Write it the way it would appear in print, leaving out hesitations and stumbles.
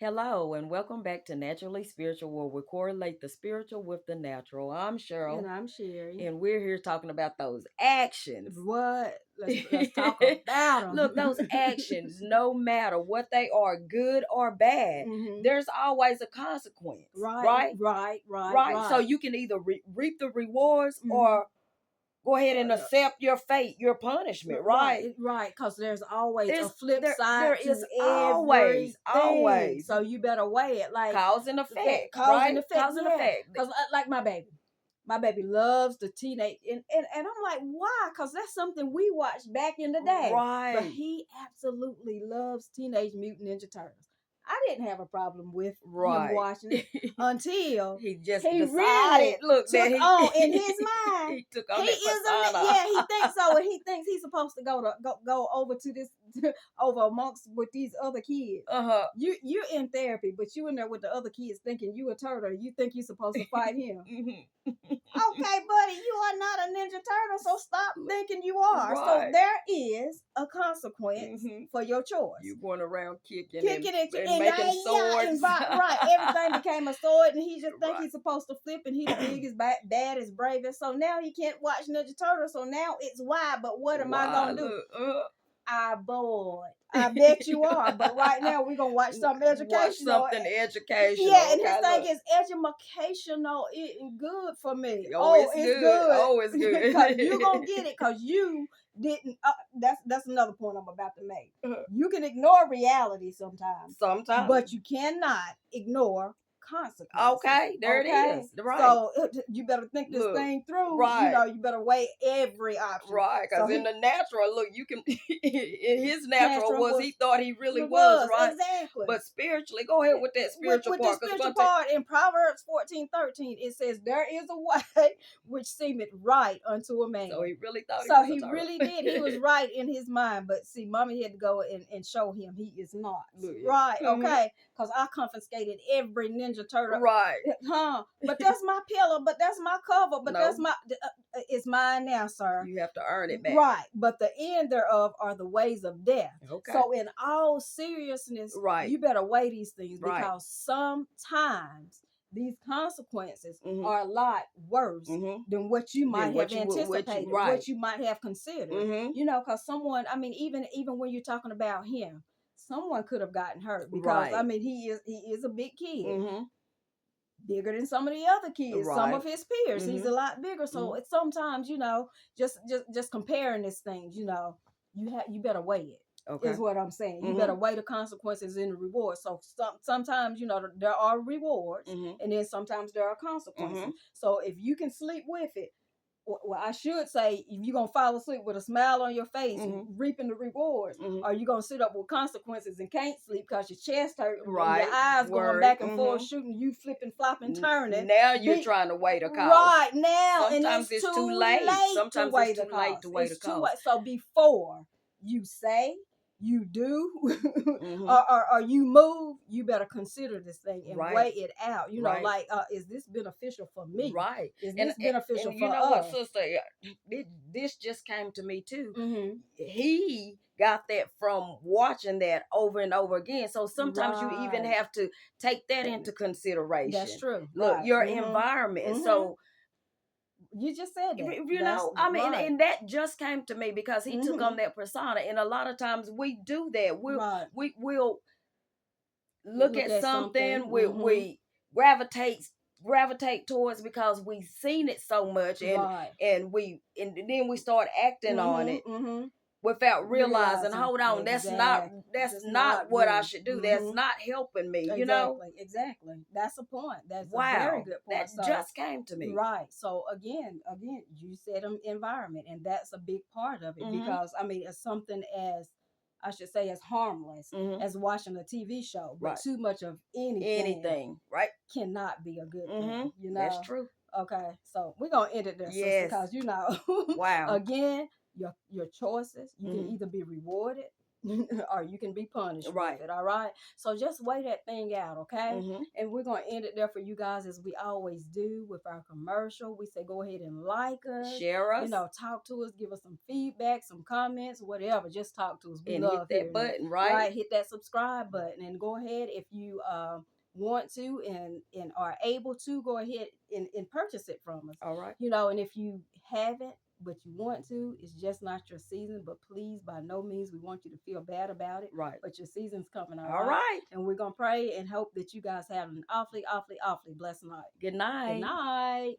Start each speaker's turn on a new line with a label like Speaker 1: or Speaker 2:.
Speaker 1: Hello, and welcome back to Naturally Spiritual, where we correlate the spiritual with the natural. I'm
Speaker 2: And
Speaker 1: Cheryl,
Speaker 2: I'm Sherry.
Speaker 1: and we're here talking about those actions.
Speaker 2: What? Let's talk about
Speaker 1: Look,
Speaker 2: them.
Speaker 1: those actions, no matter what they are, good or bad, there's always a consequence,
Speaker 2: Right,
Speaker 1: right?
Speaker 2: right, right,
Speaker 1: Right. So
Speaker 2: right.
Speaker 1: you can either reap the rewards
Speaker 2: Mm-hmm.
Speaker 1: or go ahead and accept your fate, your punishment, right?
Speaker 2: Right. Because there's always a
Speaker 1: There's
Speaker 2: flip
Speaker 1: there
Speaker 2: side
Speaker 1: is
Speaker 2: to
Speaker 1: always,
Speaker 2: everything.
Speaker 1: always
Speaker 2: So you better weigh it like
Speaker 1: cause and effect,
Speaker 2: cause and
Speaker 1: right?
Speaker 2: effect.
Speaker 1: Cause and
Speaker 2: Yeah.
Speaker 1: effect.
Speaker 2: Because like my baby. My baby loves the teenage, and I'm like, why? Because that's something we watched back in the day. But
Speaker 1: Right,
Speaker 2: he absolutely loves Teenage Mutant Ninja Turtles. I didn't have a problem with him
Speaker 1: right.
Speaker 2: watching it until
Speaker 1: He just
Speaker 2: he really
Speaker 1: decided, look, that
Speaker 2: took on in his
Speaker 1: he
Speaker 2: mind.
Speaker 1: he took
Speaker 2: He
Speaker 1: on that
Speaker 2: is
Speaker 1: persona.
Speaker 2: yeah, he thinks so, and he thinks he's supposed to go over to this over amongst with these other kids.
Speaker 1: Uh-huh.
Speaker 2: You're in therapy, but you in there with the other kids thinking you a turtle. You think you're supposed to fight him.
Speaker 1: Mhm.
Speaker 2: Okay, buddy, you are not a Ninja Turtle, so stop thinking you are. So
Speaker 1: Right.
Speaker 2: there is a consequence
Speaker 1: Hmm.
Speaker 2: for your choice.
Speaker 1: You going around kicking
Speaker 2: Kicking it
Speaker 1: and
Speaker 2: and
Speaker 1: making
Speaker 2: yeah,
Speaker 1: swords.
Speaker 2: and right, everything became a sword, and he just think
Speaker 1: Right.
Speaker 2: he's supposed to flip, and he the biggest, baddest, bravest. So now he can't watch Ninja Turtle. So now it's why. But what am I
Speaker 1: Wow,
Speaker 2: gonna do?
Speaker 1: look,
Speaker 2: I bored. I bet you are. But right now we're gonna watch something
Speaker 1: watch
Speaker 2: educational.
Speaker 1: something
Speaker 2: Yeah,
Speaker 1: educational.
Speaker 2: and his
Speaker 1: Okay,
Speaker 2: thing
Speaker 1: look.
Speaker 2: is educational. It good for me.
Speaker 1: Oh,
Speaker 2: Oh,
Speaker 1: it's
Speaker 2: it's
Speaker 1: good. Oh, it's
Speaker 2: good because you gonna
Speaker 1: good.
Speaker 2: get it because you didn't. That's another point I'm about to make. You can ignore reality sometimes,
Speaker 1: Sometimes.
Speaker 2: but you cannot ignore consequences.
Speaker 1: Okay, there it
Speaker 2: Okay,
Speaker 1: is. Right.
Speaker 2: so you better think this
Speaker 1: Look,
Speaker 2: thing through.
Speaker 1: right.
Speaker 2: You better weigh every option.
Speaker 1: Right,
Speaker 2: So
Speaker 1: because in
Speaker 2: he
Speaker 1: the natural, look, you can in his natural
Speaker 2: tantrum
Speaker 1: was
Speaker 2: was
Speaker 1: he thought he really
Speaker 2: it
Speaker 1: was,
Speaker 2: was
Speaker 1: right?
Speaker 2: exactly.
Speaker 1: But spiritually, go ahead with that spiritual
Speaker 2: With the
Speaker 1: part, because
Speaker 2: spiritual part in Proverbs 14:13, it says, there is a way which seemeth right unto a
Speaker 1: so
Speaker 2: man.
Speaker 1: he really thought he
Speaker 2: So
Speaker 1: was a
Speaker 2: he
Speaker 1: turtle.
Speaker 2: really did. He was right in his mind. But see, mommy had to go and show him he is not.
Speaker 1: Look,
Speaker 2: Right,
Speaker 1: mhm.
Speaker 2: okay. Because I confiscated every Ninja Turtle.
Speaker 1: Right.
Speaker 2: Huh. But that's my pillow, but that's my cover, but that's
Speaker 1: No,
Speaker 2: my it's mine now, sir.
Speaker 1: you have to earn it back.
Speaker 2: Right, but the end thereof are the ways of death.
Speaker 1: Okay.
Speaker 2: So, in all seriousness,
Speaker 1: Right.
Speaker 2: you better weigh these things
Speaker 1: Right.
Speaker 2: because sometimes these consequences
Speaker 1: Mm-hmm.
Speaker 2: are a lot worse
Speaker 1: Mm-hmm.
Speaker 2: than what you might
Speaker 1: Then
Speaker 2: have
Speaker 1: what you would,
Speaker 2: anticipated,
Speaker 1: right.
Speaker 2: what you might have considered.
Speaker 1: Mm-hmm.
Speaker 2: Because someone, I mean, even when you're talking about him, someone could have gotten hurt because I
Speaker 1: Right.
Speaker 2: mean he is a big kid,
Speaker 1: Mm-hmm.
Speaker 2: bigger than some of the other kids, some
Speaker 1: Right.
Speaker 2: of his peers. He's
Speaker 1: Mm-hmm.
Speaker 2: a lot bigger. So
Speaker 1: Mm-hmm.
Speaker 2: it's sometimes, just comparing these things, you better weigh it.
Speaker 1: Okay.
Speaker 2: Is what I'm saying. You
Speaker 1: Mm-hmm.
Speaker 2: better weigh the consequences and the rewards. So sometimes, there are rewards,
Speaker 1: Mm-hmm.
Speaker 2: and then sometimes there are
Speaker 1: Mm-hmm.
Speaker 2: consequences. So if you can sleep with it, well, I should say, if you're gonna fall asleep with a smile on your face,
Speaker 1: Mm-hmm.
Speaker 2: reaping the rewards,
Speaker 1: Mm-hmm.
Speaker 2: or you gonna sit up with consequences and can't sleep because your chest hurting and your
Speaker 1: Right.
Speaker 2: eyes going
Speaker 1: Worry.
Speaker 2: back and forth, shooting you, flipping, flopping, turning.
Speaker 1: Now you're
Speaker 2: Be
Speaker 1: trying to weigh the cost.
Speaker 2: right now, and
Speaker 1: Sometimes
Speaker 2: it's
Speaker 1: it's too
Speaker 2: too
Speaker 1: late.
Speaker 2: late to
Speaker 1: Sometimes
Speaker 2: weigh
Speaker 1: it's
Speaker 2: the
Speaker 1: too late to
Speaker 2: cost.
Speaker 1: weigh the
Speaker 2: It's too
Speaker 1: cost.
Speaker 2: late. So before you say, you do,
Speaker 1: Mm-hmm.
Speaker 2: or you move, you better consider this thing and
Speaker 1: Right.
Speaker 2: weigh it out.
Speaker 1: Right.
Speaker 2: Like, is this beneficial for me?
Speaker 1: Right.
Speaker 2: Is
Speaker 1: And
Speaker 2: this beneficial
Speaker 1: and you
Speaker 2: for
Speaker 1: know what,
Speaker 2: us?
Speaker 1: sister? This just came to me too.
Speaker 2: Mm-hmm.
Speaker 1: He got that from watching that over and over again. So sometimes you even
Speaker 2: Right.
Speaker 1: have to take that into
Speaker 2: That's
Speaker 1: consideration.
Speaker 2: true.
Speaker 1: Look,
Speaker 2: Right.
Speaker 1: your
Speaker 2: Mm-hmm.
Speaker 1: environment.
Speaker 2: Mm-hmm.
Speaker 1: So
Speaker 2: You just said that.
Speaker 1: you
Speaker 2: That's
Speaker 1: know, I mean,
Speaker 2: right.
Speaker 1: and that just came to me because he took
Speaker 2: Mm-hmm.
Speaker 1: on that persona, and a lot of times we do that.
Speaker 2: Right.
Speaker 1: We'll look
Speaker 2: Look
Speaker 1: at
Speaker 2: at something.
Speaker 1: something
Speaker 2: Mm-hmm.
Speaker 1: we gravitate towards because we've seen it so much,
Speaker 2: Right.
Speaker 1: and then we start acting on it
Speaker 2: Mm-hmm. Mm-hmm.
Speaker 1: without realizing,
Speaker 2: Realizing
Speaker 1: hold on, that's
Speaker 2: that's
Speaker 1: not
Speaker 2: not
Speaker 1: what I
Speaker 2: me.
Speaker 1: should do. That's
Speaker 2: Mm-hmm.
Speaker 1: not helping me,
Speaker 2: Exactly. That's a point. That's a very
Speaker 1: Wow,
Speaker 2: good
Speaker 1: that
Speaker 2: point. So
Speaker 1: just came to me.
Speaker 2: right. So again, you said environment, and that's a big part of it
Speaker 1: Mm-hmm.
Speaker 2: because I mean, it's something as I should say as harmless
Speaker 1: Mm-hmm.
Speaker 2: as watching a TV show, but
Speaker 1: Right.
Speaker 2: too much of anything
Speaker 1: Anything, right?
Speaker 2: cannot be a good
Speaker 1: Mm-hmm.
Speaker 2: thing.
Speaker 1: That's true.
Speaker 2: Okay, so we're gonna end it there, sister,
Speaker 1: Yes.
Speaker 2: because
Speaker 1: Wow.
Speaker 2: again, your choices, you can
Speaker 1: Mm-hmm.
Speaker 2: either be rewarded or you can be punished
Speaker 1: Right.
Speaker 2: with it. All right. So just weigh that thing out, okay?
Speaker 1: Mm-hmm.
Speaker 2: And we're gonna end it there for you guys as we always do with our commercial. We say go ahead and like us,
Speaker 1: share us,
Speaker 2: talk to us, give us some feedback, some comments, whatever. Just talk to us. We
Speaker 1: and
Speaker 2: love
Speaker 1: hit that
Speaker 2: hearing
Speaker 1: button,
Speaker 2: it.
Speaker 1: right?
Speaker 2: Hit that subscribe button and go ahead if you want to and are able to go ahead and purchase it from us.
Speaker 1: All right.
Speaker 2: And if you haven't but you want to, it's just not your season. But please, by no means, we want you to feel bad about it.
Speaker 1: Right.
Speaker 2: But your season's coming.
Speaker 1: All right.
Speaker 2: And we're going to pray and hope that you guys have an awfully, awfully, awfully blessed night.
Speaker 1: Good night.
Speaker 2: Good night.